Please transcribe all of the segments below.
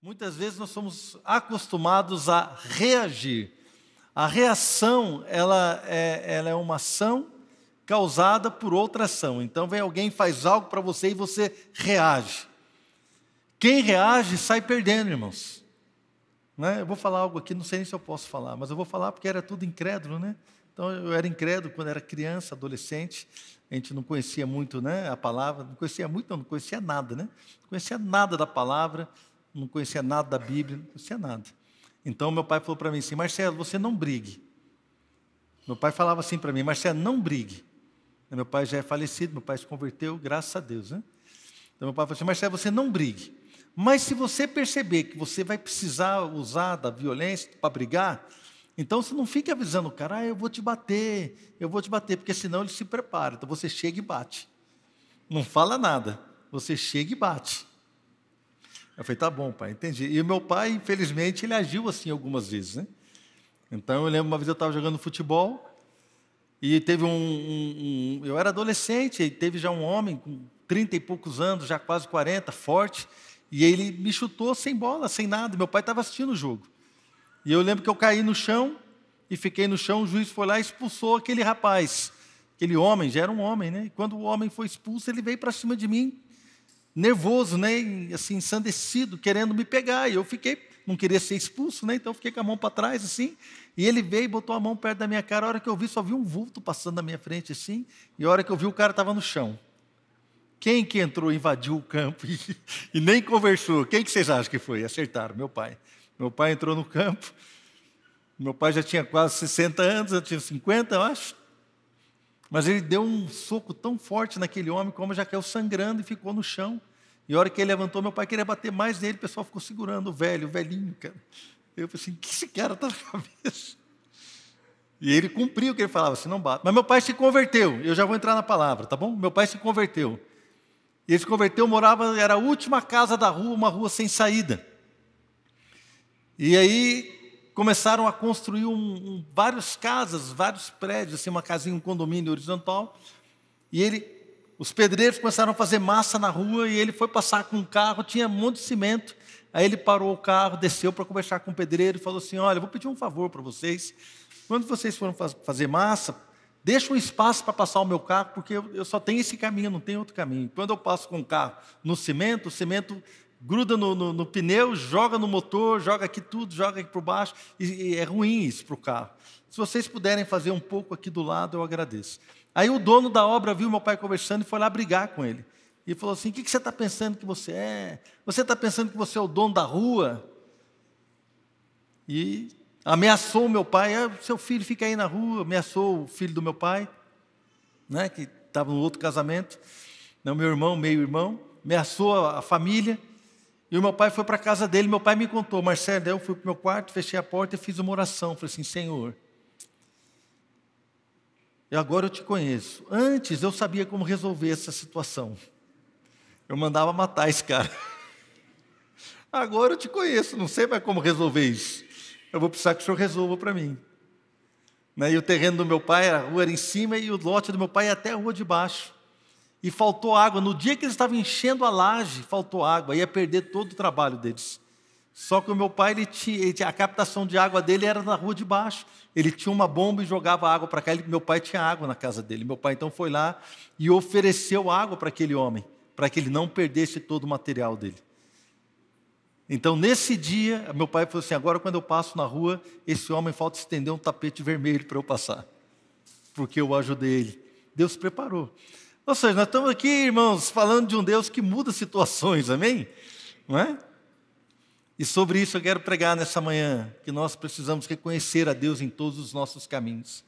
Muitas vezes nós somos acostumados a reagir. A reação, ela é uma ação causada por outra ação. Então vem alguém, faz algo para você e você reage. Quem reage sai perdendo, irmãos. Né? Eu vou falar algo aqui, não sei nem se eu posso falar, mas eu vou falar porque era tudo incrédulo, né? Então eu era incrédulo quando era criança, adolescente. A gente não conhecia muito, né, a palavra, não conhecia nada, né? Não conhecia nada da palavra, não conhecia nada da Bíblia, não conhecia nada. Então meu pai falou para mim assim: Marcelo, você não brigue. Meu pai falava assim para mim: Marcelo, não brigue. Meu pai já é falecido, meu pai se converteu, graças a Deus, né? Então meu pai falou assim: Marcelo, você não brigue. Mas se você perceber que você vai precisar usar da violência para brigar, então você não fique avisando o cara: eu vou te bater, porque senão ele se prepara. Então você chega e bate. Não fala nada, você chega e bate. Eu falei: tá bom, pai, entendi. E o meu pai, infelizmente, ele agiu assim algumas vezes, né? Então eu lembro uma vez eu estava jogando futebol e teve eu era adolescente, e teve já um homem com 30 e poucos anos, já quase 40, forte, e ele me chutou sem bola, sem nada. Meu pai estava assistindo o jogo. E eu lembro que eu caí no chão e fiquei no chão, o juiz foi lá e expulsou aquele rapaz. Aquele homem, já era um homem, né? E quando o homem foi expulso, ele veio para cima de mim, nervoso, né? E, assim, ensandecido, querendo me pegar. E eu fiquei, não queria ser expulso, né? Então eu fiquei com a mão para trás, assim. E ele veio e botou a mão perto da minha cara. A hora que eu vi, só vi um vulto passando na minha frente, assim. E a hora que eu vi, o cara estava no chão. Quem que entrou, invadiu o campo e nem conversou? Quem que vocês acham que foi? Acertaram, meu pai. Meu pai entrou no campo. Meu pai já tinha quase 60 anos, eu tinha 50, eu acho. Mas ele deu um soco tão forte naquele homem, como já caiu sangrando e ficou no chão. E a hora que ele levantou, meu pai queria bater mais nele, o pessoal ficou segurando o velhinho, cara. Eu falei assim: o que esse cara está na cabeça? E ele cumpriu o que ele falava, assim: não bate. Mas meu pai se converteu, eu já vou entrar na palavra, tá bom? Meu pai se converteu. E ele se converteu, era a última casa da rua, uma rua sem saída. E aí começaram a construir várias casas, vários prédios, assim, uma casinha, um condomínio horizontal. E os pedreiros começaram a fazer massa na rua e ele foi passar com um carro, tinha um monte de cimento. Aí ele parou o carro, desceu para conversar com o pedreiro e falou assim: olha, eu vou pedir um favor para vocês. Quando vocês forem fazer massa, deixa um espaço para passar o meu carro, porque eu só tenho esse caminho, não tem outro caminho. Quando eu passo com o carro no cimento, o cimento gruda no pneu, joga no motor, joga aqui tudo, joga aqui por baixo, e é ruim isso para o carro. Se vocês puderem fazer um pouco aqui do lado, eu agradeço. Aí o dono da obra viu meu pai conversando e foi lá brigar com ele. E falou assim: o que você está pensando que você é? Você está pensando que você é o dono da rua? E ameaçou o meu pai: seu filho fica aí na rua. Ameaçou o filho do meu pai, né, que estava no outro casamento, né, o meu irmão, meio-irmão, ameaçou a família. E o meu pai foi para a casa dele. Meu pai me contou: Marcelo, eu fui para o meu quarto, fechei a porta e fiz uma oração. Falei assim: Senhor, agora eu te conheço. Antes eu sabia como resolver essa situação. Eu mandava matar esse cara. Agora eu te conheço, não sei mais como resolver isso. Eu vou precisar que o senhor resolva para mim. Né? E o terreno do meu pai, a rua era em cima e o lote do meu pai ia até a rua de baixo. E faltou água. No dia que eles estavam enchendo a laje, faltou água. Ia perder todo o trabalho deles. Só que o meu pai, a captação de água dele era na rua de baixo. Ele tinha uma bomba e jogava água para cá. Meu pai tinha água na casa dele. Meu pai então foi lá e ofereceu água para aquele homem, para que ele não perdesse todo o material dele. Então, nesse dia, meu pai falou assim: agora quando eu passo na rua, esse homem falta estender um tapete vermelho para eu passar, porque eu ajudei ele. Deus preparou. Ou seja, nós estamos aqui, irmãos, falando de um Deus que muda situações, amém? Não é? E sobre isso eu quero pregar nessa manhã, que nós precisamos reconhecer a Deus em todos os nossos caminhos.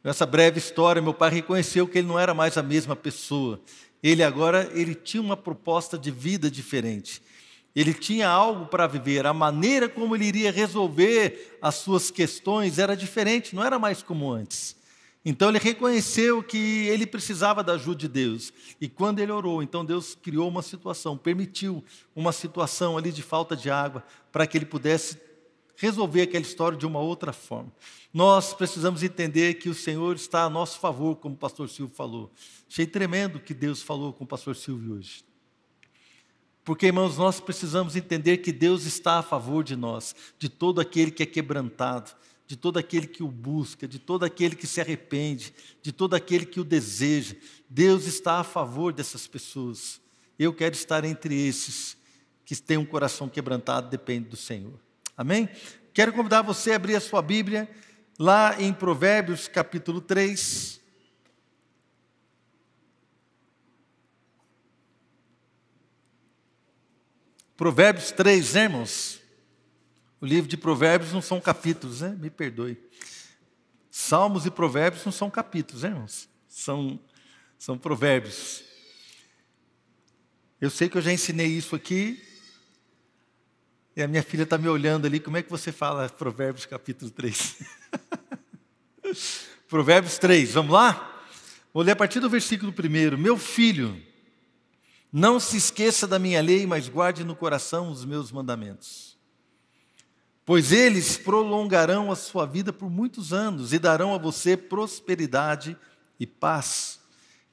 Nessa breve história, meu pai reconheceu que ele não era mais a mesma pessoa. Ele tinha uma proposta de vida diferente. Ele tinha algo para viver. A maneira como ele iria resolver as suas questões era diferente, não era mais como antes. Então ele reconheceu que ele precisava da ajuda de Deus. E quando ele orou, então Deus criou uma situação, permitiu uma situação ali de falta de água, para que ele pudesse resolver aquela história de uma outra forma. Nós precisamos entender que o Senhor está a nosso favor, como o pastor Silvio falou. Achei tremendo o que Deus falou com o pastor Silvio hoje. Porque, irmãos, nós precisamos entender que Deus está a favor de nós, de todo aquele que é quebrantado, de todo aquele que o busca, de todo aquele que se arrepende, de todo aquele que o deseja. Deus está a favor dessas pessoas. Eu quero estar entre esses que têm um coração quebrantado, depende do Senhor. Amém? Quero convidar você a abrir a sua Bíblia, lá em Provérbios capítulo 3. Provérbios 3, né, irmãos? O livro de Provérbios não são capítulos, né? Me perdoe. Salmos e Provérbios não são capítulos, né, irmãos? São provérbios. Eu sei que eu já ensinei isso aqui, e a minha filha está me olhando ali, como é que você fala Provérbios capítulo 3? Provérbios 3, vamos lá? Vou ler a partir do versículo 1. Meu filho, não se esqueça da minha lei, mas guarde no coração os meus mandamentos. Pois eles prolongarão a sua vida por muitos anos e darão a você prosperidade e paz.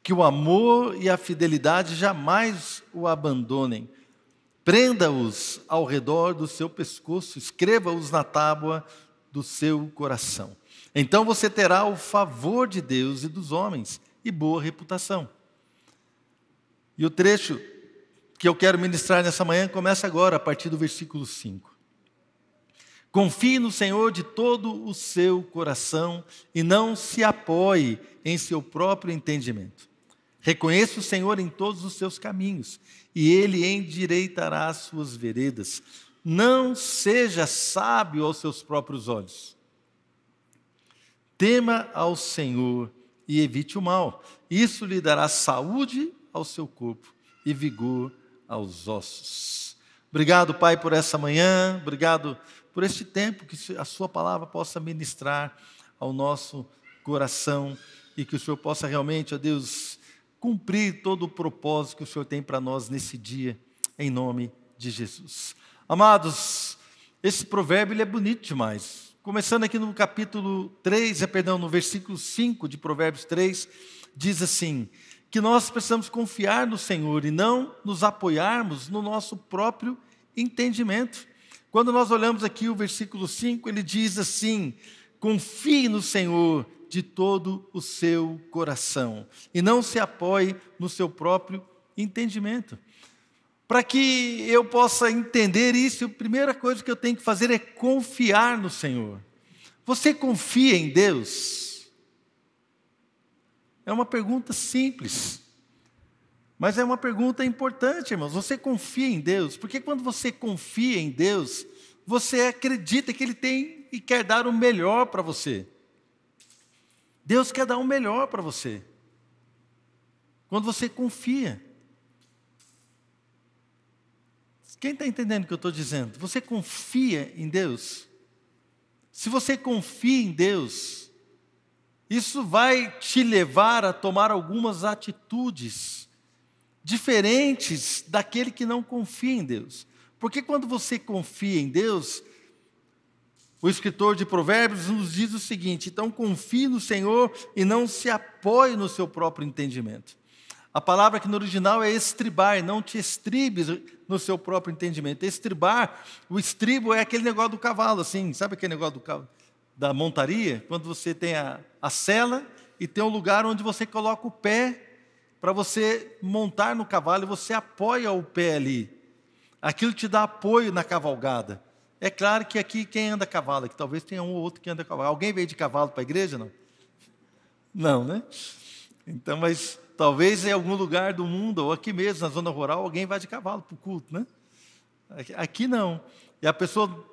Que o amor e a fidelidade jamais o abandonem. Prenda-os ao redor do seu pescoço, escreva-os na tábua do seu coração. Então você terá o favor de Deus e dos homens e boa reputação. E o trecho que eu quero ministrar nessa manhã começa agora, a partir do versículo 5. Confie no Senhor de todo o seu coração e não se apoie em seu próprio entendimento. Reconheça o Senhor em todos os seus caminhos e Ele endireitará as suas veredas. Não seja sábio aos seus próprios olhos. Tema ao Senhor e evite o mal. Isso lhe dará saúde ao seu corpo e vigor aos ossos. Obrigado, Pai, por essa manhã, obrigado por este tempo, que a sua palavra possa ministrar ao nosso coração e que o Senhor possa realmente, ó Deus, cumprir todo o propósito que o Senhor tem para nós nesse dia, em nome de Jesus. Amados, esse provérbio ele é bonito demais. Começando aqui no capítulo 3, no versículo 5 de Provérbios 3, diz assim: que nós precisamos confiar no Senhor e não nos apoiarmos no nosso próprio entendimento. Quando nós olhamos aqui o versículo 5, ele diz assim: confie no Senhor de todo o seu coração e não se apoie no seu próprio entendimento. Para que eu possa entender isso, a primeira coisa que eu tenho que fazer é confiar no Senhor. Você confia em Deus? É uma pergunta simples, mas é uma pergunta importante, irmãos. Você confia em Deus? Porque quando você confia em Deus, você acredita que Ele tem e quer dar o melhor para você. Deus quer dar o melhor para você. Quando você confia. Quem está entendendo o que eu estou dizendo? Você confia em Deus? Se você confia em Deus, isso vai te levar a tomar algumas atitudes diferentes daquele que não confia em Deus. Porque quando você confia em Deus, o escritor de Provérbios nos diz o seguinte: então confie no Senhor e não se apoie no seu próprio entendimento. A palavra aqui no original é estribar, não te estribes no seu próprio entendimento. Estribar, o estribo é aquele negócio do cavalo, assim, sabe aquele negócio do cavalo? Da montaria, quando você tem a sela e tem um lugar onde você coloca o pé para você montar no cavalo e você apoia o pé ali. Aquilo te dá apoio na cavalgada. É claro que aqui quem anda a cavalo, que talvez tenha um ou outro que anda a cavalo. Alguém veio de cavalo para a igreja, não? Não, né? Então, mas talvez em algum lugar do mundo, ou aqui mesmo, na zona rural, alguém vai de cavalo para o culto, né? Aqui não. E a pessoa...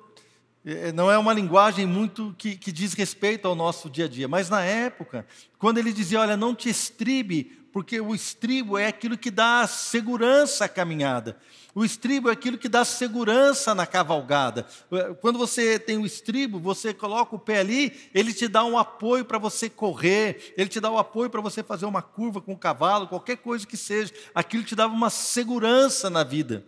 não é uma linguagem muito que diz respeito ao nosso dia a dia. Mas na época, quando ele dizia, olha, não te estribe, porque o estribo é aquilo que dá segurança à caminhada. O estribo é aquilo que dá segurança na cavalgada. Quando você tem o estribo, você coloca o pé ali, ele te dá um apoio para você correr, ele te dá um apoio para você fazer uma curva com o cavalo, qualquer coisa que seja. Aquilo te dava uma segurança na vida.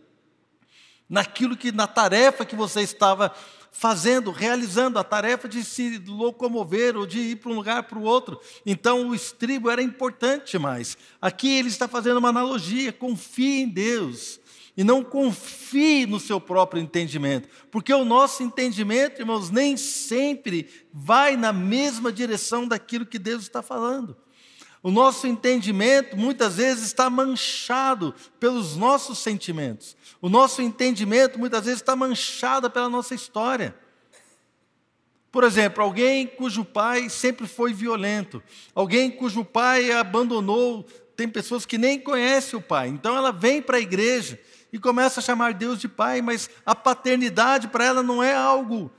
Na tarefa que você estava fazendo, realizando a tarefa de se locomover ou de ir para um lugar para o outro. Então o estribo era importante mais. Aqui ele está fazendo uma analogia: confie em Deus. E não confie no seu próprio entendimento, porque o nosso entendimento, irmãos, nem sempre vai na mesma direção daquilo que Deus está falando. O nosso entendimento, muitas vezes, está manchado pelos nossos sentimentos. O nosso entendimento, muitas vezes, está manchado pela nossa história. Por exemplo, alguém cujo pai sempre foi violento, alguém cujo pai abandonou, tem pessoas que nem conhecem o pai, então ela vem para a igreja e começa a chamar Deus de pai, mas a paternidade para ela não é algo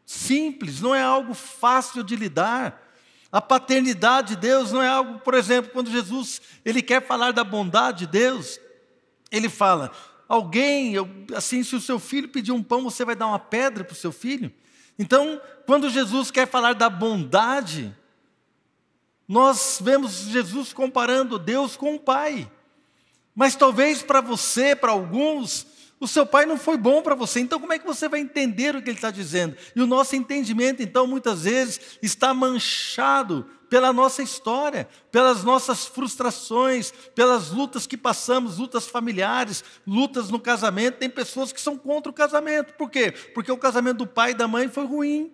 simples, não é algo fácil de lidar. A paternidade de Deus não é algo, por exemplo, quando Jesus ele quer falar da bondade de Deus, ele fala, assim, se o seu filho pedir um pão, você vai dar uma pedra para o seu filho? Então, quando Jesus quer falar da bondade, nós vemos Jesus comparando Deus com o Pai. Mas talvez para você, para alguns, o seu pai não foi bom para você. Então como é que você vai entender o que ele está dizendo? E o nosso entendimento, então, muitas vezes, está manchado pela nossa história, pelas nossas frustrações, pelas lutas que passamos, lutas familiares, lutas no casamento. Tem pessoas que são contra o casamento. Por quê? Porque o casamento do pai e da mãe foi ruim.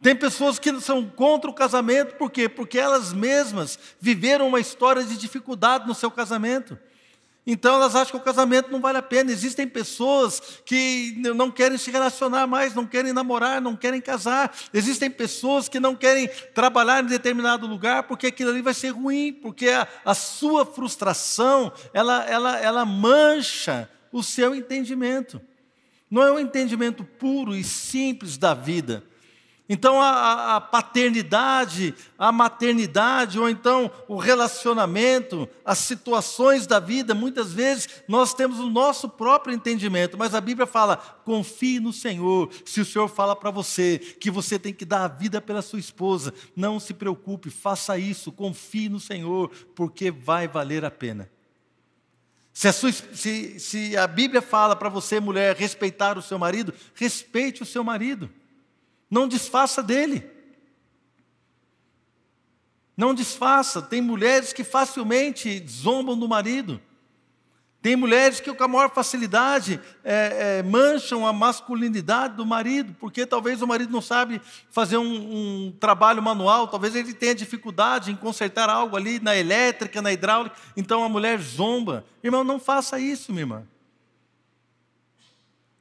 Tem pessoas que são contra o casamento, por quê? Porque elas mesmas viveram uma história de dificuldade no seu casamento. Então elas acham que o casamento não vale a pena. Existem pessoas que não querem se relacionar mais, não querem namorar, não querem casar. Existem pessoas que não querem trabalhar em determinado lugar porque aquilo ali vai ser ruim, porque a sua frustração, ela mancha o seu entendimento. Não é um entendimento puro e simples da vida. Então a paternidade, a maternidade, ou então o relacionamento, as situações da vida, muitas vezes nós temos o nosso próprio entendimento, mas a Bíblia fala, confie no Senhor. Se o Senhor fala para você que você tem que dar a vida pela sua esposa, não se preocupe, faça isso, confie no Senhor, porque vai valer a pena. Se a Bíblia fala para você, mulher, respeitar o seu marido, respeite o seu marido. Não desfaça dele. Não desfaça. Tem mulheres que facilmente zombam do marido. Tem mulheres que com a maior facilidade mancham a masculinidade do marido, porque talvez o marido não sabe fazer um trabalho manual, talvez ele tenha dificuldade em consertar algo ali na elétrica, na hidráulica, então a mulher zomba. Irmão, não faça isso, minha irmã.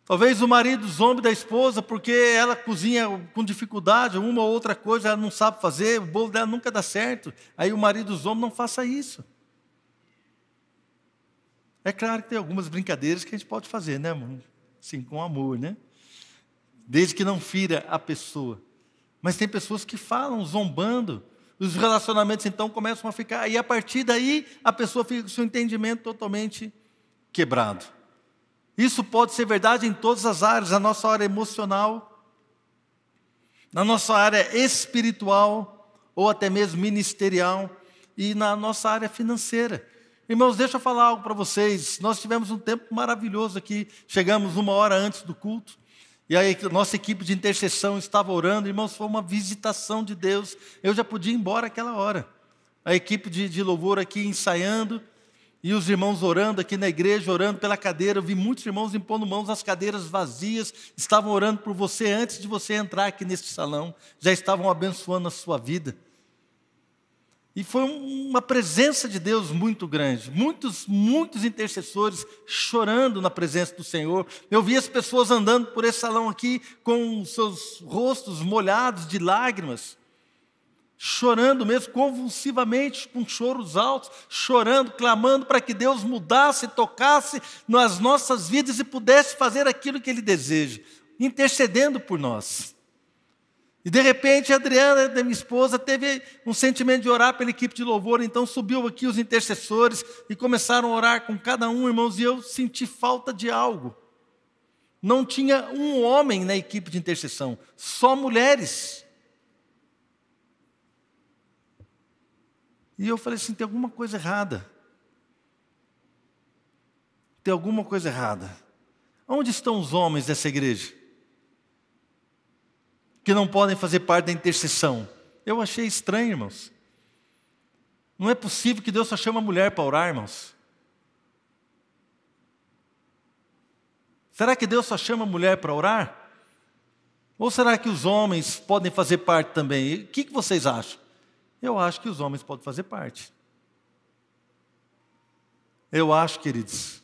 Talvez o marido zombe da esposa porque ela cozinha com dificuldade, uma ou outra coisa ela não sabe fazer, o bolo dela nunca dá certo. Aí o marido zomba, não faça isso. É claro que tem algumas brincadeiras que a gente pode fazer, né, mano? Sim, com amor, né? Desde que não fira a pessoa. Mas tem pessoas que falam zombando, os relacionamentos então começam a ficar, e a partir daí a pessoa fica com o seu entendimento totalmente quebrado. Isso pode ser verdade em todas as áreas, na nossa área emocional, na nossa área espiritual, ou até mesmo ministerial, e na nossa área financeira. Irmãos, deixa eu falar algo para vocês. Nós tivemos um tempo maravilhoso aqui, chegamos 1 hora antes do culto, e aí a nossa equipe de intercessão estava orando. Irmãos, foi uma visitação de Deus. Eu já podia ir embora aquela hora. A equipe de louvor aqui ensaiando, e os irmãos orando aqui na igreja, orando pela cadeira. Eu vi muitos irmãos impondo mãos às cadeiras vazias, estavam orando por você antes de você entrar aqui neste salão, já estavam abençoando a sua vida. E foi uma presença de Deus muito grande, muitos intercessores chorando na presença do Senhor. Eu vi as pessoas andando por esse salão aqui com seus rostos molhados de lágrimas, chorando mesmo, convulsivamente, com choros altos, chorando, clamando para que Deus mudasse, tocasse nas nossas vidas e pudesse fazer aquilo que Ele deseja, intercedendo por nós. E de repente a Adriana, minha esposa, teve um sentimento de orar pela equipe de louvor, então subiu aqui os intercessores e começaram a orar com cada um, irmãos, e eu senti falta de algo. Não tinha um homem na equipe de intercessão, só mulheres. E eu falei assim, tem alguma coisa errada. Tem alguma coisa errada. Onde estão os homens dessa igreja? Que não podem fazer parte da intercessão. Eu achei estranho, irmãos. Não é possível que Deus só chame a mulher para orar, irmãos. Será que Deus só chama a mulher para orar? Ou será que os homens podem fazer parte também? O que vocês acham? Eu acho que os homens podem fazer parte. Eu acho, queridos.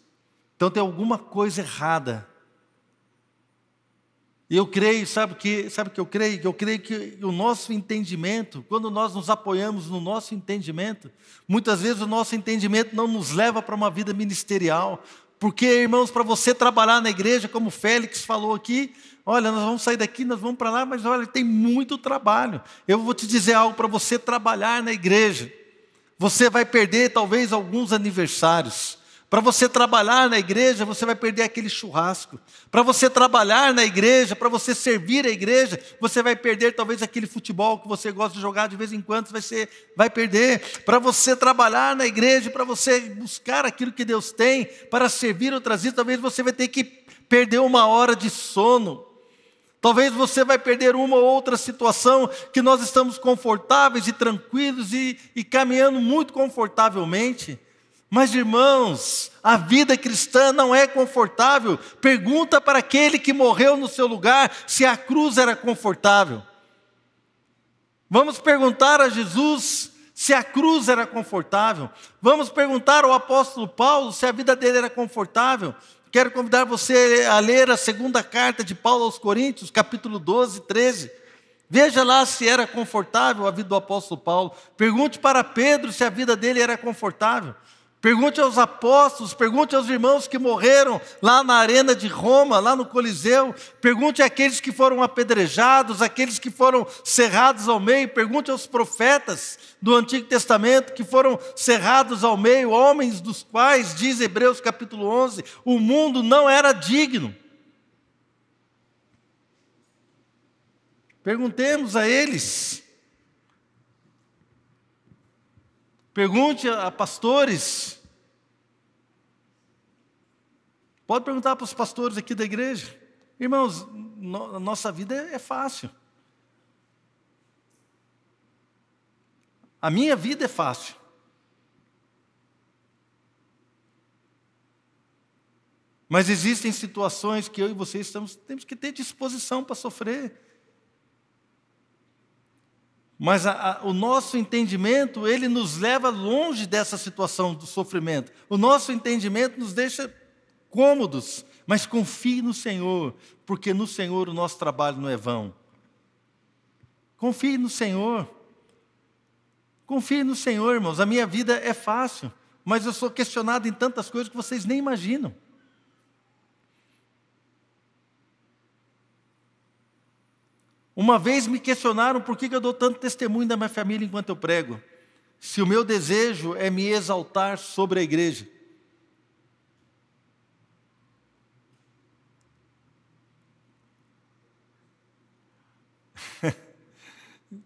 Então tem alguma coisa errada. E eu creio, sabe o que eu creio? Eu creio que o nosso entendimento, quando nós nos apoiamos no nosso entendimento, muitas vezes o nosso entendimento não nos leva para uma vida ministerial. Porque, irmãos, para você trabalhar na igreja, como o Félix falou aqui, olha, nós vamos sair daqui, nós vamos para lá, mas olha, tem muito trabalho. Eu vou te dizer algo para você trabalhar na igreja. Você vai perder talvez alguns aniversários. Para você trabalhar na igreja, você vai perder aquele churrasco. Para você trabalhar na igreja, para você servir a igreja, você vai perder talvez aquele futebol que você gosta de jogar de vez em quando, você vai perder. Para você trabalhar na igreja, para você buscar aquilo que Deus tem, para servir outras vidas, talvez você vai ter que perder 1 hora de sono. Talvez você vai perder uma ou outra situação que nós estamos confortáveis e tranquilos e caminhando muito confortavelmente. Mas, irmãos, a vida cristã não é confortável. Pergunta para aquele que morreu no seu lugar se a cruz era confortável. Vamos perguntar a Jesus se a cruz era confortável. Vamos perguntar ao apóstolo Paulo se a vida dele era confortável. Quero convidar você a ler a 2ª carta de Paulo aos Coríntios, capítulo 12, 13. Veja lá se era confortável a vida do apóstolo Paulo. Pergunte para Pedro se a vida dele era confortável. Pergunte aos apóstolos, pergunte aos irmãos que morreram lá na arena de Roma, lá no Coliseu. Pergunte àqueles que foram apedrejados, àqueles que foram cerrados ao meio. Pergunte aos profetas do Antigo Testamento que foram cerrados ao meio, homens dos quais, diz Hebreus capítulo 11, o mundo não era digno. Perguntemos a eles. Pergunte a pastores. Pode perguntar para os pastores aqui da igreja. Irmãos, nossa vida é fácil. A minha vida é fácil. Mas existem situações que eu e vocês temos que ter disposição para sofrer. Mas o nosso entendimento, ele nos leva longe dessa situação do sofrimento. O nosso entendimento nos deixa cômodos, mas confie no Senhor, porque no Senhor o nosso trabalho não é vão. Confie no Senhor. Confie no Senhor, irmãos. A minha vida é fácil, mas eu sou questionado em tantas coisas que vocês nem imaginam. Uma vez me questionaram por que eu dou tanto testemunho da minha família enquanto eu prego. Se o meu desejo é me exaltar sobre a igreja.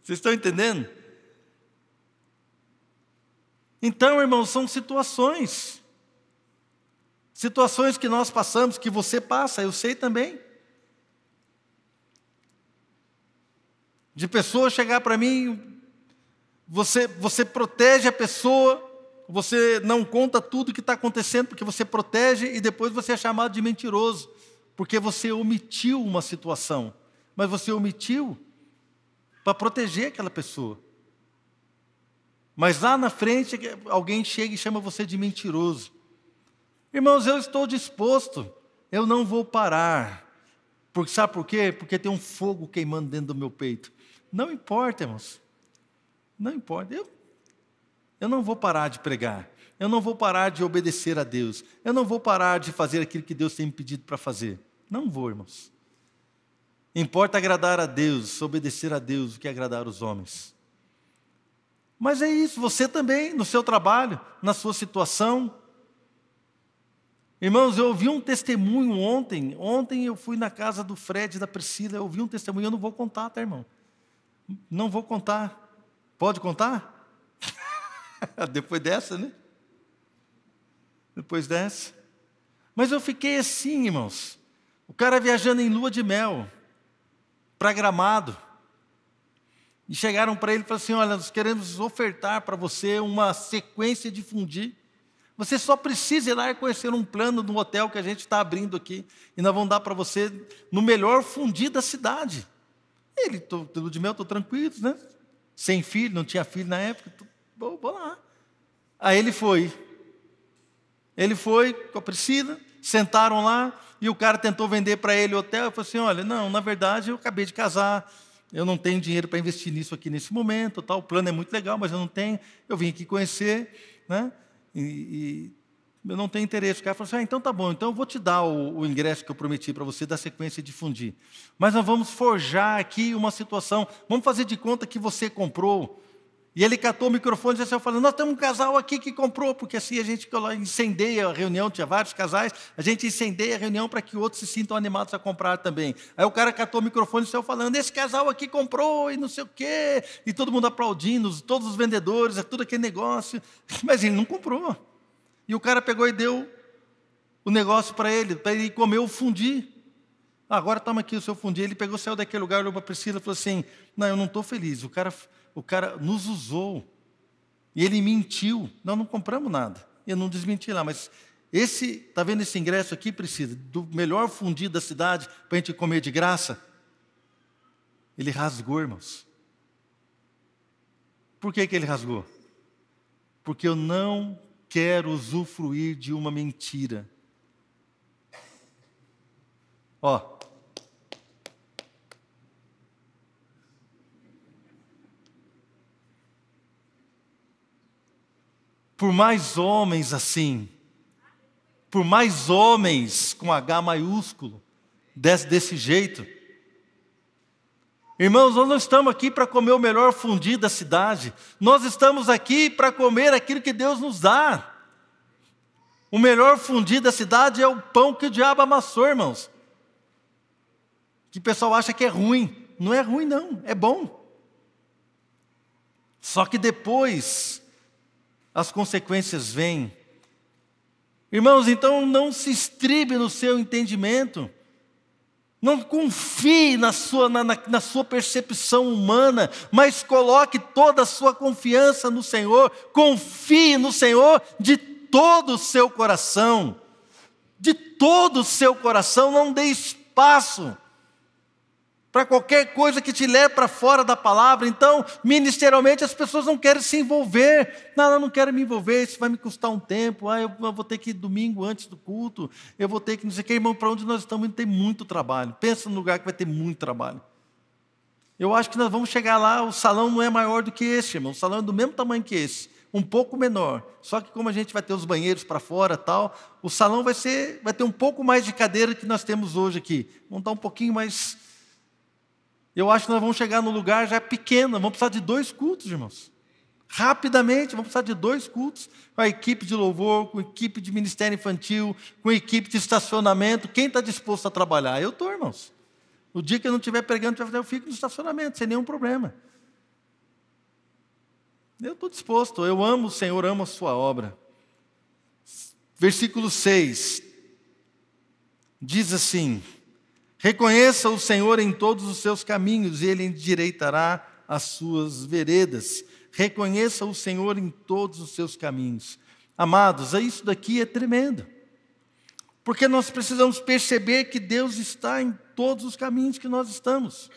Vocês estão entendendo? Então, irmãos, são situações. Situações que nós passamos, que você passa, eu sei também. De pessoa chegar para mim, você protege a pessoa, você não conta tudo o que está acontecendo, porque você protege e depois você é chamado de mentiroso, porque você omitiu uma situação, mas você omitiu para proteger aquela pessoa. Mas lá na frente, alguém chega e chama você de mentiroso. Irmãos, eu estou disposto, eu não vou parar. Porque, sabe por quê? Porque tem um fogo queimando dentro do meu peito. Não importa, irmãos. Não importa. Eu não vou parar de pregar. Eu não vou parar de obedecer a Deus. Eu não vou parar de fazer aquilo que Deus tem me pedido para fazer. Não vou, irmãos. Importa agradar a Deus, obedecer a Deus, do que agradar os homens. Mas é isso, você também, no seu trabalho, na sua situação. Irmãos, eu ouvi um testemunho ontem. Ontem eu fui na casa do Fred e da Priscila. Eu ouvi um testemunho, eu não vou contar, tá, irmão? Não vou contar. Pode contar? Depois dessa, né? Depois dessa. Mas eu fiquei assim, irmãos. O cara viajando em lua de mel, para Gramado. E chegaram para ele e falaram assim, olha, nós queremos ofertar para você uma sequência de fundir. Você só precisa ir lá e conhecer um plano no hotel que a gente está abrindo aqui. E nós vamos dar para você no melhor fundi da cidade. Ele, de mel, estou tranquilo, né? Sem filho, não tinha filho na época. Vou lá. Aí ele foi. Ele foi com a Priscila, sentaram lá, e o cara tentou vender para ele o hotel. Eu falei assim, olha, não, na verdade eu acabei de casar, eu não tenho dinheiro para investir nisso aqui nesse momento, tal. O plano é muito legal, mas eu não tenho, eu vim aqui conhecer, né? E eu não tenho interesse. O cara falou assim, então tá bom, então eu vou te dar o ingresso que eu prometi para você, da sequência de fundir. Mas nós vamos forjar aqui uma situação, vamos fazer de conta que você comprou. E ele catou o microfone e já saiu falando, nós temos um casal aqui que comprou, porque assim a gente incendeia a reunião, tinha vários casais, a gente incendeia a reunião para que outros se sintam animados a comprar também. Aí o cara catou o microfone e saiu falando, esse casal aqui comprou e não sei o quê, e todo mundo aplaudindo, todos os vendedores, tudo aquele negócio, mas ele não comprou. E o cara pegou e deu o negócio para ele comer o fundi. Agora toma aqui o seu fundi. Ele pegou, saiu daquele lugar, olhou para a Priscila e falou assim, não, eu não estou feliz, o cara nos usou, e ele mentiu, nós não compramos nada, eu não desmenti lá, mas está vendo esse ingresso aqui, Priscila, do melhor fundi da cidade, para a gente comer de graça? Ele rasgou, irmãos. Por que ele rasgou? Porque eu não quero usufruir de uma mentira. Ó, por mais homens assim, por mais homens com H maiúsculo, desse jeito, irmãos, nós não estamos aqui para comer o melhor fundi da cidade, nós estamos aqui para comer aquilo que Deus nos dá. O melhor fundi da cidade é o pão que o diabo amassou, irmãos. Que o pessoal acha que é ruim. Não é ruim, não, é bom. Só que depois as consequências vêm. Irmãos, então não se estribe no seu entendimento. Não confie na sua percepção humana, mas coloque toda a sua confiança no Senhor. Confie no Senhor de todo o seu coração. De todo o seu coração, não dê espaço para qualquer coisa que te leve para fora da palavra. Então, ministerialmente, as pessoas não querem se envolver. Não, eu não quero me envolver, isso vai me custar um tempo. Eu vou ter que ir domingo antes do culto, eu vou ter que, não sei o que, irmão, para onde nós estamos indo tem muito trabalho. Pensa num lugar que vai ter muito trabalho. Eu acho que nós vamos chegar lá, o salão não é maior do que esse, irmão, o salão é do mesmo tamanho que esse, um pouco menor. Só que como a gente vai ter os banheiros para fora e tal, o salão vai ter um pouco mais de cadeira que nós temos hoje aqui. Vamos dar um pouquinho mais. Eu acho que nós vamos chegar no lugar já pequeno, vamos precisar de 2 cultos, irmãos. Rapidamente, vamos precisar de 2 cultos, com a equipe de louvor, com a equipe de ministério infantil, com a equipe de estacionamento. Quem está disposto a trabalhar? Eu estou, irmãos. O dia que eu não estiver pregando, eu fico no estacionamento, sem nenhum problema. Eu estou disposto, eu amo o Senhor, amo a sua obra. Versículo 6, diz assim, reconheça o Senhor em todos os seus caminhos, e Ele endireitará as suas veredas. Reconheça o Senhor em todos os seus caminhos. Amados, isso daqui é tremendo. Porque nós precisamos perceber que Deus está em todos os caminhos que nós estamos.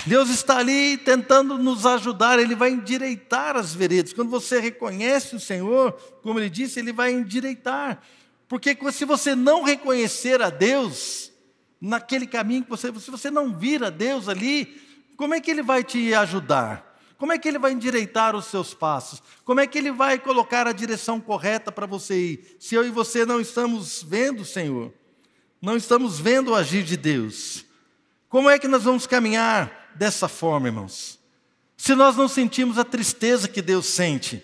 Deus está ali tentando nos ajudar, Ele vai endireitar as veredas. Quando você reconhece o Senhor, como Ele disse, Ele vai endireitar. Porque se você não reconhecer a Deus, naquele caminho que se você não vir a Deus ali, como é que Ele vai te ajudar? Como é que Ele vai endireitar os seus passos? Como é que Ele vai colocar a direção correta para você ir? Se eu e você não estamos vendo o Senhor, não estamos vendo o agir de Deus, como é que nós vamos caminhar dessa forma, irmãos? Se nós não sentimos a tristeza que Deus sente.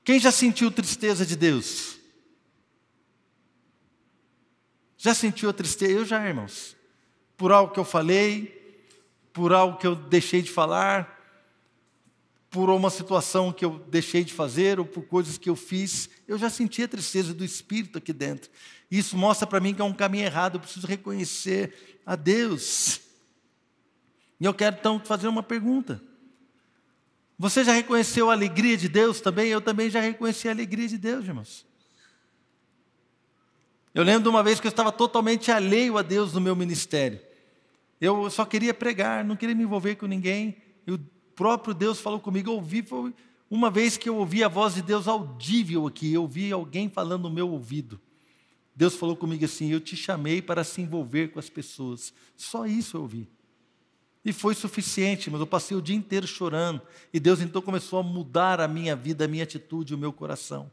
Quem já sentiu tristeza de Deus? Já sentiu a tristeza? Eu já, irmãos. Por algo que eu falei, por algo que eu deixei de falar, por uma situação que eu deixei de fazer, ou por coisas que eu fiz, eu já senti a tristeza do Espírito aqui dentro. Isso mostra para mim que é um caminho errado, eu preciso reconhecer a Deus. E eu quero então fazer uma pergunta. Você já reconheceu a alegria de Deus também? Eu também já reconheci a alegria de Deus, irmãos. Eu lembro de uma vez que eu estava totalmente alheio a Deus no meu ministério. Eu só queria pregar, não queria me envolver com ninguém. E o próprio Deus falou comigo. Eu ouvi, foi uma vez que eu ouvi a voz de Deus audível aqui. Eu ouvi alguém falando no meu ouvido. Deus falou comigo assim: eu te chamei para se envolver com as pessoas. Só isso eu ouvi. E foi suficiente, mas eu passei o dia inteiro chorando. E Deus então começou a mudar a minha vida, a minha atitude, o meu coração.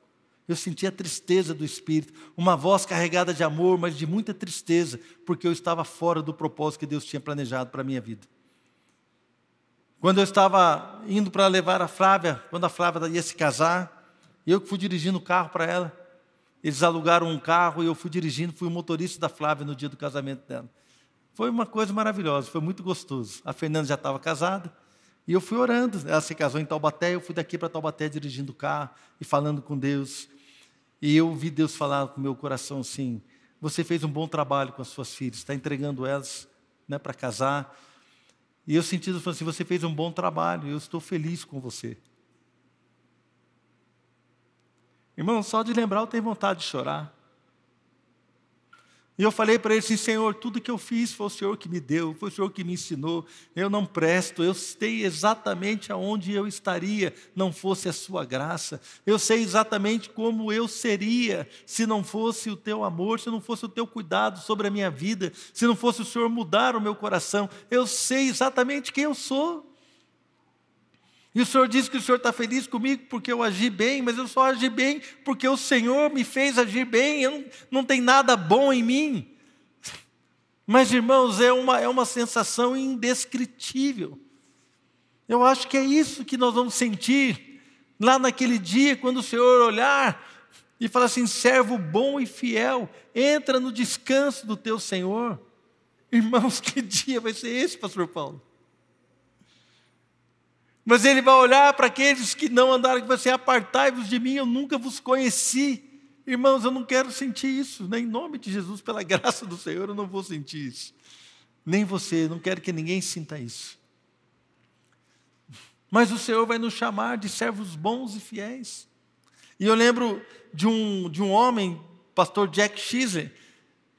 Eu senti a tristeza do Espírito, uma voz carregada de amor, mas de muita tristeza, porque eu estava fora do propósito que Deus tinha planejado para a minha vida. Quando eu estava indo para levar a Flávia, quando a Flávia ia se casar, eu que fui dirigindo o carro para ela, eles alugaram um carro e eu fui dirigindo, fui o motorista da Flávia no dia do casamento dela. Foi uma coisa maravilhosa, foi muito gostoso. A Fernanda já estava casada e eu fui orando. Ela se casou em Taubaté, eu fui daqui para Taubaté dirigindo o carro e falando com Deus. E eu ouvi Deus falar com o meu coração assim: você fez um bom trabalho com as suas filhas, está entregando elas, né, para casar. E eu senti assim: você fez um bom trabalho, eu estou feliz com você. Irmão, só de lembrar eu tenho vontade de chorar. E eu falei para ele assim: Senhor, tudo que eu fiz foi o Senhor que me deu, foi o Senhor que me ensinou. Eu não presto, eu sei exatamente aonde eu estaria, não fosse a sua graça. Eu sei exatamente como eu seria, se não fosse o teu amor, se não fosse o teu cuidado sobre a minha vida, se não fosse o Senhor mudar o meu coração. Eu sei exatamente quem eu sou. E o Senhor diz que o Senhor está feliz comigo porque eu agi bem, mas eu só agi bem porque o Senhor me fez agir bem, não tem nada bom em mim. Mas, irmãos, é uma sensação indescritível. Eu acho que é isso que nós vamos sentir lá naquele dia, quando o Senhor olhar e falar assim: servo bom e fiel, entra no descanso do teu Senhor. Irmãos, que dia vai ser esse, pastor Paulo? Mas ele vai olhar para aqueles que não andaram, que vai ser: apartai-vos de mim, eu nunca vos conheci. Irmãos, eu não quero sentir isso, nem em nome de Jesus, pela graça do Senhor, eu não vou sentir isso. Nem você, não quero que ninguém sinta isso. Mas o Senhor vai nos chamar de servos bons e fiéis. E eu lembro de um homem, pastor Jack Schizler,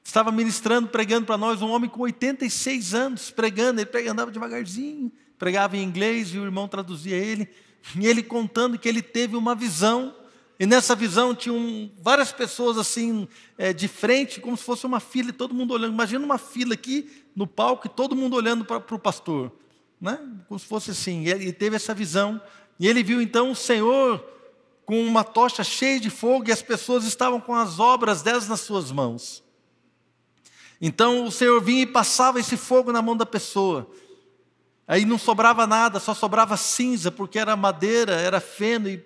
estava ministrando, pregando para nós, um homem com 86 anos, pregando, ele andava devagarzinho, pregava em inglês e o irmão traduzia ele, e ele contando que ele teve uma visão, e nessa visão tinham várias pessoas assim, de frente, como se fosse uma fila, e todo mundo olhando. Imagina uma fila aqui no palco e todo mundo olhando para o pastor, né? Como se fosse assim. E ele teve essa visão, e ele viu então o Senhor com uma tocha cheia de fogo, e as pessoas estavam com as obras delas nas suas mãos. Então o Senhor vinha e passava esse fogo na mão da pessoa. Aí não sobrava nada, só sobrava cinza, porque era madeira, era feno, e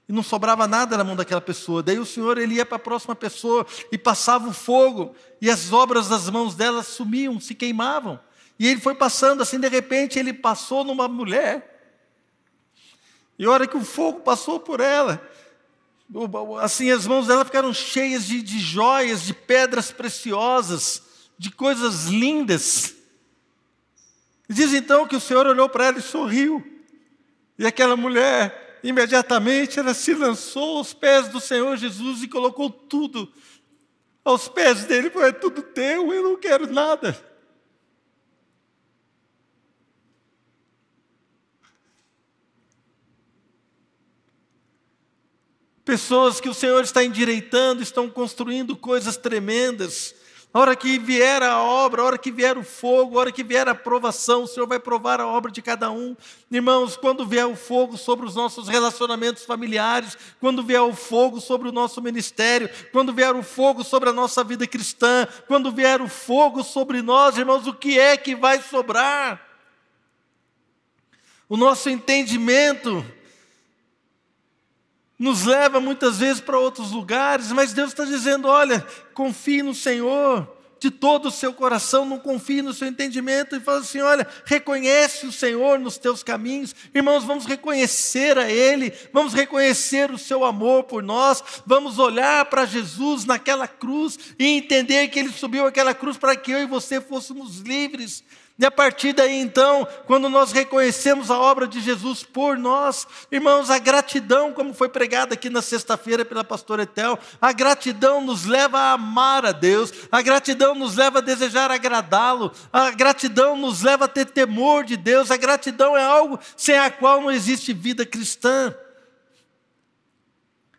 não sobrava nada na mão daquela pessoa. Daí o Senhor, ele ia para a próxima pessoa e passava o fogo, e as obras das mãos dela sumiam, se queimavam. E ele foi passando assim, de repente ele passou numa mulher, e a hora que o fogo passou por ela, assim as mãos dela ficaram cheias de joias, de pedras preciosas, de coisas lindas. Diz então que o Senhor olhou para ela e sorriu. E aquela mulher, imediatamente, ela se lançou aos pés do Senhor Jesus e colocou tudo aos pés dele. Falou: é tudo teu, eu não quero nada. Pessoas que o Senhor está endireitando, estão construindo coisas tremendas. A hora que vier a obra, a hora que vier o fogo, a hora que vier a provação, o Senhor vai provar a obra de cada um. Irmãos, quando vier o fogo sobre os nossos relacionamentos familiares, quando vier o fogo sobre o nosso ministério, quando vier o fogo sobre a nossa vida cristã, quando vier o fogo sobre nós, irmãos, o que é que vai sobrar? O nosso entendimento nos leva muitas vezes para outros lugares, mas Deus está dizendo: olha, confie no Senhor de todo o seu coração, não confie no seu entendimento, e fala assim: olha, reconhece o Senhor nos teus caminhos. Irmãos, vamos reconhecer a Ele, vamos reconhecer o seu amor por nós, vamos olhar para Jesus naquela cruz e entender que Ele subiu aquela cruz para que eu e você fôssemos livres. E a partir daí, então, quando nós reconhecemos a obra de Jesus por nós, irmãos, a gratidão, como foi pregado aqui na sexta-feira pela pastora Etel, a gratidão nos leva a amar a Deus, a gratidão nos leva a desejar agradá-lo, a gratidão nos leva a ter temor de Deus, a gratidão é algo sem a qual não existe vida cristã.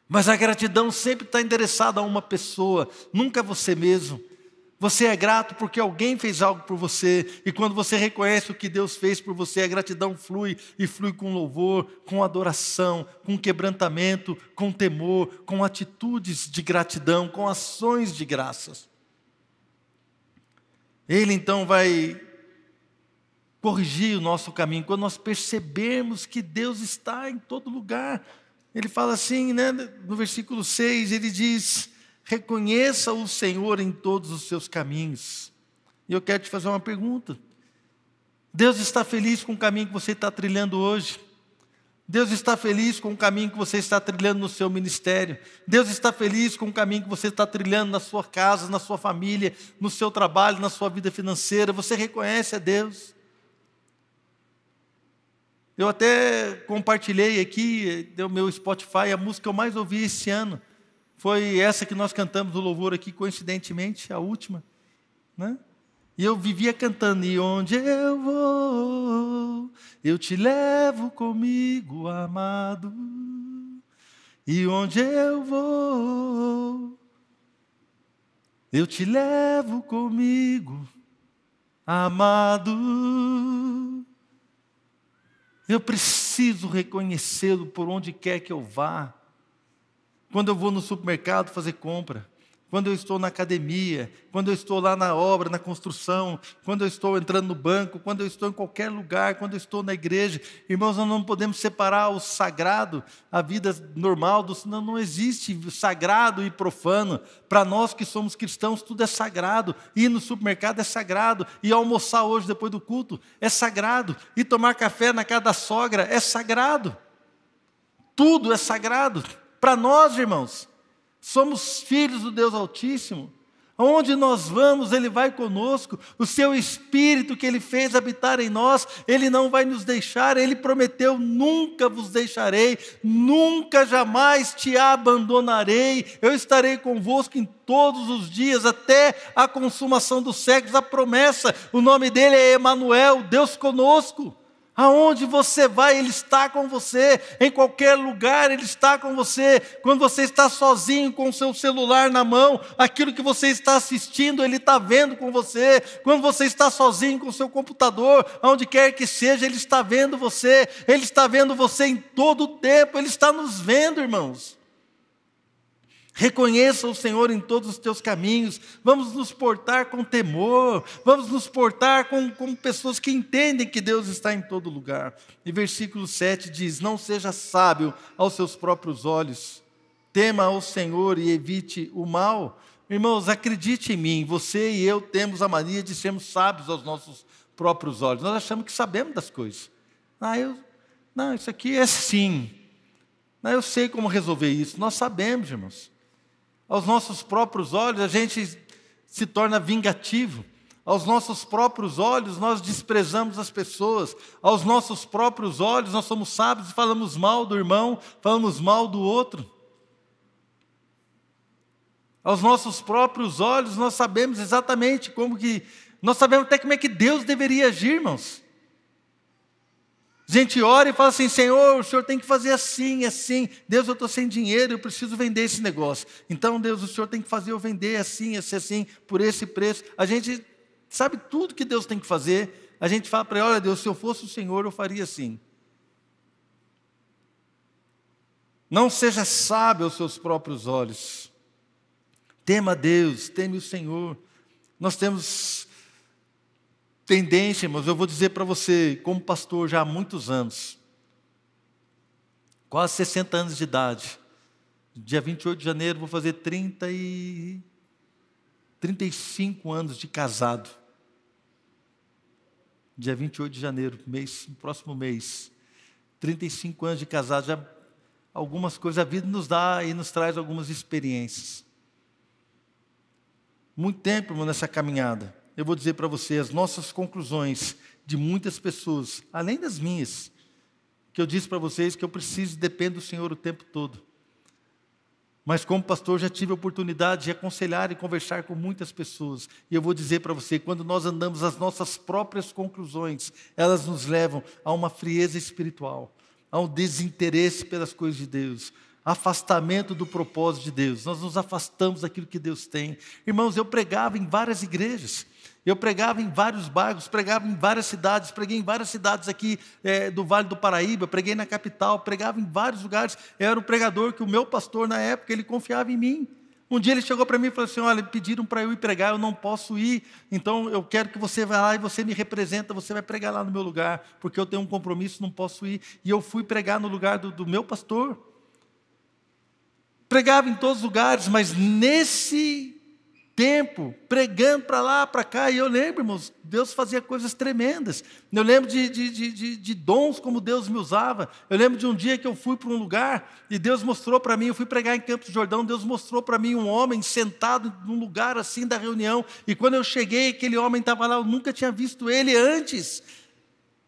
Mas a gratidão sempre está endereçada a uma pessoa, nunca a você mesmo. Você é grato porque alguém fez algo por você, e quando você reconhece o que Deus fez por você, a gratidão flui, e flui com louvor, com adoração, com quebrantamento, com temor, com atitudes de gratidão, com ações de graças. Ele então vai corrigir o nosso caminho, quando nós percebermos que Deus está em todo lugar. Ele fala assim, né, no versículo 6, ele diz: reconheça o Senhor em todos os seus caminhos. E eu quero te fazer uma pergunta. Deus está feliz com o caminho que você está trilhando hoje? Deus está feliz com o caminho que você está trilhando no seu ministério? Deus está feliz com o caminho que você está trilhando na sua casa, na sua família, no seu trabalho, na sua vida financeira? Você reconhece a Deus? Eu até compartilhei aqui no meu Spotify a música que eu mais ouvi esse ano. Foi essa que nós cantamos no louvor aqui, coincidentemente, a última, né? E eu vivia cantando: e onde eu vou, eu te levo comigo, amado. E onde eu vou, eu te levo comigo, amado. Eu preciso reconhecê-lo por onde quer que eu vá. Quando eu vou no supermercado fazer compra, quando eu estou na academia, quando eu estou lá na obra, na construção, quando eu estou entrando no banco, quando eu estou em qualquer lugar, quando eu estou na igreja. Irmãos, nós não podemos separar o sagrado, a vida normal, não existe sagrado e profano. Para nós que somos cristãos, tudo é sagrado. Ir no supermercado é sagrado, ir almoçar hoje depois do culto é sagrado, ir tomar café na casa da sogra é sagrado. Tudo é sagrado. Para nós, irmãos, somos filhos do Deus Altíssimo. Aonde nós vamos, Ele vai conosco. O seu Espírito que Ele fez habitar em nós, Ele não vai nos deixar. Ele prometeu: nunca vos deixarei, nunca jamais te abandonarei. Eu estarei convosco em todos os dias, até a consumação dos séculos. A promessa, o nome dEle é Emanuel, Deus conosco. Aonde você vai, Ele está com você. Em qualquer lugar, Ele está com você. Quando você está sozinho com o seu celular na mão, aquilo que você está assistindo, Ele está vendo com você. Quando você está sozinho com o seu computador, aonde quer que seja, Ele está vendo você. Ele está vendo você em todo o tempo. Ele está nos vendo, irmãos. Reconheça o Senhor em todos os teus caminhos. Vamos nos portar com temor. Vamos nos portar com pessoas que entendem que Deus está em todo lugar. E versículo 7 diz: não seja sábio aos seus próprios olhos. Tema ao Senhor e evite o mal. Irmãos, acredite em mim. Você e eu temos a mania de sermos sábios aos nossos próprios olhos. Nós achamos que sabemos das coisas. Não, isso aqui é assim. Não, eu sei como resolver isso. Nós sabemos, irmãos. Aos nossos próprios olhos, a gente se torna vingativo. Aos nossos próprios olhos, nós desprezamos as pessoas. Aos nossos próprios olhos, nós somos sábios e falamos mal do irmão, falamos mal do outro. Aos nossos próprios olhos, nós sabemos exatamente nós sabemos até como é que Deus deveria agir, irmãos. A gente ora e fala assim: Senhor, o Senhor tem que fazer assim, assim. Deus, eu estou sem dinheiro, eu preciso vender esse negócio. Então, Deus, o Senhor tem que fazer eu vender assim, assim, por esse preço. A gente sabe tudo que Deus tem que fazer. A gente fala para Ele: olha, Deus, se eu fosse o Senhor, eu faria assim. Não seja sábio aos seus próprios olhos. Tema a Deus, teme o Senhor. Nós temos tendência, irmãos, eu vou dizer para você, como pastor já há muitos anos, quase 60 anos de idade, dia 28 de janeiro vou fazer 35 anos de casado, dia 28 de janeiro, próximo mês, 35 anos de casado, já algumas coisas a vida nos dá e nos traz algumas experiências. Muito tempo, irmão, nessa caminhada. eu vou dizer para você, as nossas conclusões de muitas pessoas, além das minhas, que eu disse para vocês que eu preciso e dependo do Senhor o tempo todo. Mas como pastor já tive a oportunidade de aconselhar e conversar com muitas pessoas. E eu vou dizer para você, quando nós andamos as nossas próprias conclusões, elas nos levam a uma frieza espiritual, a um desinteresse pelas coisas de Deus, afastamento do propósito de Deus. Nós nos afastamos daquilo que Deus tem. Irmãos, eu pregava em várias igrejas. Eu pregava em vários bairros, pregava em várias cidades, preguei em várias cidades aqui do Vale do Paraíba, preguei na capital, pregava em vários lugares. Eu era o pregador que o meu pastor, na época, ele confiava em mim. Um dia ele chegou para mim e falou assim, olha, pediram para eu ir pregar, eu não posso ir, então eu quero que você vá lá e você me representa, você vai pregar lá no meu lugar, porque eu tenho um compromisso, não posso ir. E eu fui pregar no lugar do meu pastor. Pregava em todos os lugares, mas nesse tempo, pregando para lá, para cá, e eu lembro, irmãos, Deus fazia coisas tremendas. Eu lembro de dons como Deus me usava. Eu lembro de um dia que eu fui para um lugar e Deus mostrou para mim, eu fui pregar em Campos do Jordão, Deus mostrou para mim um homem sentado num lugar assim da reunião, e quando eu cheguei, aquele homem estava lá, eu nunca tinha visto ele antes,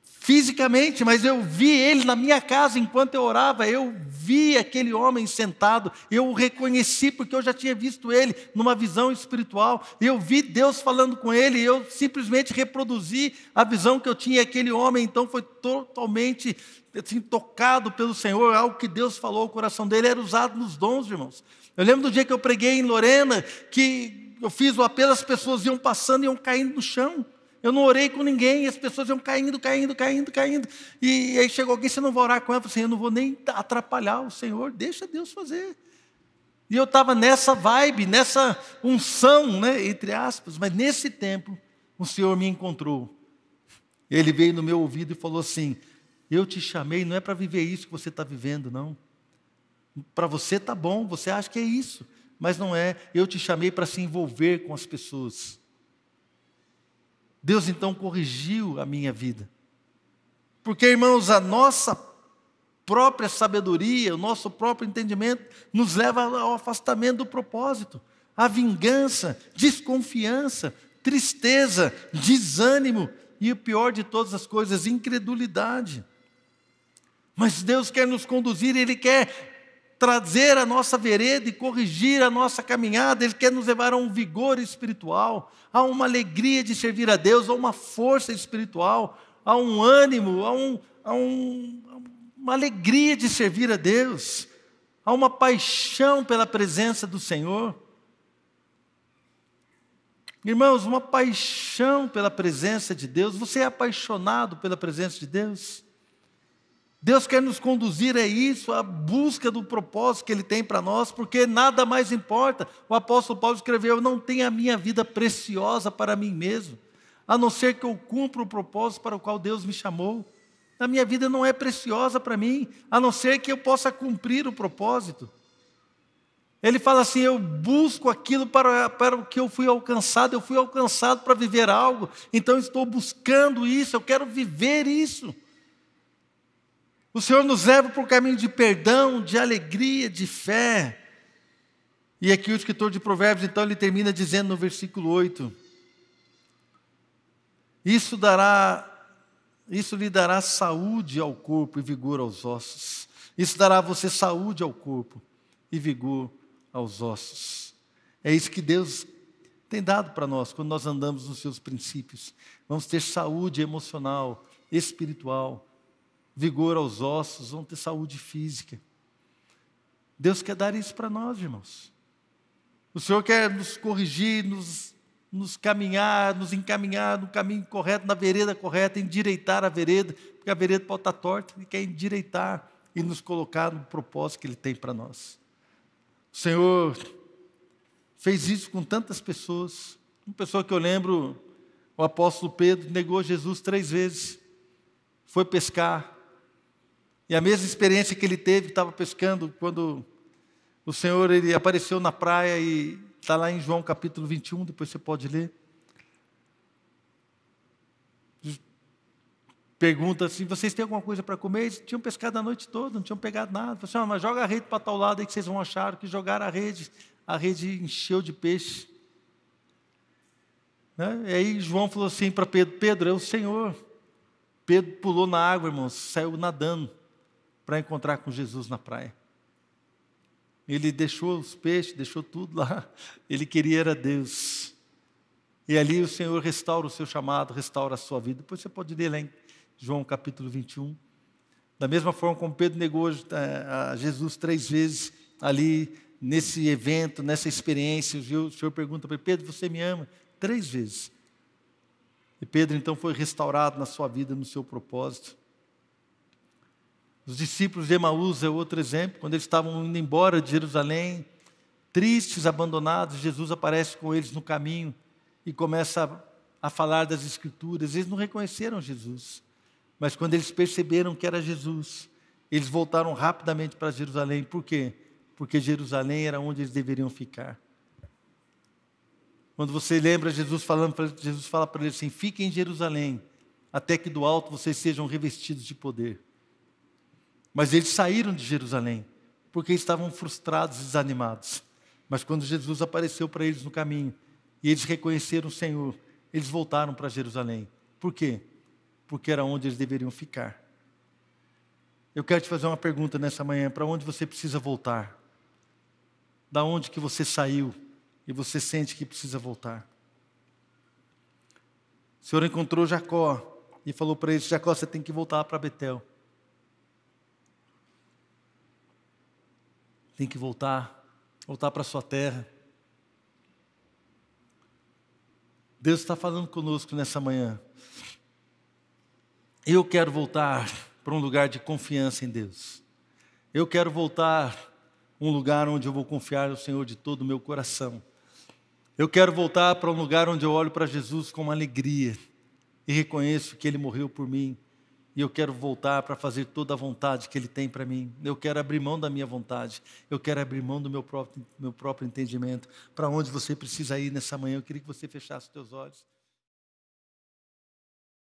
fisicamente, mas eu vi ele na minha casa enquanto eu orava, eu vi aquele homem sentado, eu o reconheci porque eu já tinha visto ele numa visão espiritual, eu vi Deus falando com ele, e eu simplesmente reproduzi a visão que eu tinha, aquele homem então foi totalmente assim, tocado pelo Senhor, algo que Deus falou ao coração dele, era usado nos dons, irmãos. Eu lembro do dia que eu preguei em Lorena, que eu fiz o apelo, as pessoas iam passando e iam caindo no chão. Eu não orei com ninguém, e as pessoas iam caindo. E aí chegou alguém, você não vai orar com ela? Eu falei assim, eu não vou nem atrapalhar o Senhor, deixa Deus fazer. E eu estava nessa vibe, nessa unção, né, entre aspas, mas nesse tempo o Senhor me encontrou. Ele veio no meu ouvido e falou assim, eu te chamei, não é para viver isso que você está vivendo, não. Para você está bom, você acha que é isso, mas não é. Eu te chamei para se envolver com as pessoas. Deus então corrigiu a minha vida. Porque, irmãos, a nossa própria sabedoria, o nosso próprio entendimento nos leva ao afastamento do propósito, à vingança, desconfiança, tristeza, desânimo e o pior de todas as coisas, incredulidade. Mas Deus quer nos conduzir, Ele quer trazer a nossa vereda e corrigir a nossa caminhada, Ele quer nos levar a um vigor espiritual, a uma alegria de servir a Deus, a uma força espiritual, a um ânimo, uma alegria de servir a Deus, a uma paixão pela presença do Senhor. Irmãos, uma paixão pela presença de Deus. Você é apaixonado pela presença de Deus? Deus quer nos conduzir a isso, a busca do propósito que Ele tem para nós, porque nada mais importa. O apóstolo Paulo escreveu, eu não tenho a minha vida preciosa para mim mesmo, a não ser que eu cumpra o propósito para o qual Deus me chamou. A minha vida não é preciosa para mim, a não ser que eu possa cumprir o propósito. Ele fala assim, eu busco aquilo para o que eu fui alcançado para viver algo, então estou buscando isso, eu quero viver isso. O Senhor nos leva por um caminho de perdão, de alegria, de fé. E aqui o escritor de Provérbios, então, ele termina dizendo no versículo 8, isso lhe dará saúde ao corpo e vigor aos ossos. Isso dará a você saúde ao corpo e vigor aos ossos. É isso que Deus tem dado para nós, quando nós andamos nos seus princípios. Vamos ter saúde emocional, espiritual, vigor aos ossos, vamos ter saúde física. Deus quer dar isso para nós, irmãos. O Senhor quer nos corrigir, nos encaminhar no caminho correto, na vereda correta, endireitar a vereda, porque a vereda pode estar torta, Ele quer endireitar e nos colocar no propósito que Ele tem para nós. O Senhor fez isso com tantas pessoas. Uma pessoa que eu lembro, o apóstolo Pedro negou Jesus 3 vezes, foi pescar. E a mesma experiência que ele teve, estava pescando, quando o Senhor ele apareceu na praia, e está lá em João capítulo 21, depois você pode ler. Pergunta assim, vocês têm alguma coisa para comer? Eles tinham pescado a noite toda, não tinham pegado nada. Falei assim, mas joga a rede para tal lado aí que vocês vão achar. Que jogaram a rede encheu de peixe. Né? E aí João falou assim para Pedro: Pedro, é o Senhor. Pedro pulou na água, irmãos, saiu nadando para encontrar com Jesus na praia. Ele deixou os peixes, deixou tudo lá. Ele queria era Deus. E ali o Senhor restaura o seu chamado, restaura a sua vida. Depois você pode ler lá em João capítulo 21. Da mesma forma como Pedro negou a Jesus 3 vezes, ali nesse evento, nessa experiência, o Senhor pergunta para ele: Pedro, você me ama? 3 vezes. E Pedro então foi restaurado na sua vida, no seu propósito. Os discípulos de Emaús é outro exemplo. Quando eles estavam indo embora de Jerusalém, tristes, abandonados, Jesus aparece com eles no caminho e começa a falar das Escrituras. Eles não reconheceram Jesus, mas quando eles perceberam que era Jesus, eles voltaram rapidamente para Jerusalém. Por quê? Porque Jerusalém era onde eles deveriam ficar. Quando você lembra Jesus fala para eles assim: fiquem em Jerusalém, até que do alto vocês sejam revestidos de poder. Mas eles saíram de Jerusalém, porque estavam frustrados e desanimados. Mas quando Jesus apareceu para eles no caminho, e eles reconheceram o Senhor, eles voltaram para Jerusalém. Por quê? Porque era onde eles deveriam ficar. Eu quero te fazer uma pergunta nessa manhã: para onde você precisa voltar? Da onde que você saiu e você sente que precisa voltar? O Senhor encontrou Jacó e falou para ele: Jacó, você tem que voltar para Betel. Tem que voltar para a sua terra. Deus está falando conosco nessa manhã. Eu quero voltar para um lugar de confiança em Deus. Eu quero voltar a um lugar onde eu vou confiar no Senhor de todo o meu coração. Eu quero voltar para um lugar onde eu olho para Jesus com alegria e reconheço que Ele morreu por mim. E eu quero voltar para fazer toda a vontade que Ele tem para mim. Eu quero abrir mão da minha vontade. Eu quero abrir mão do meu próprio entendimento. Para onde você precisa ir nessa manhã? Eu queria que você fechasse os teus olhos.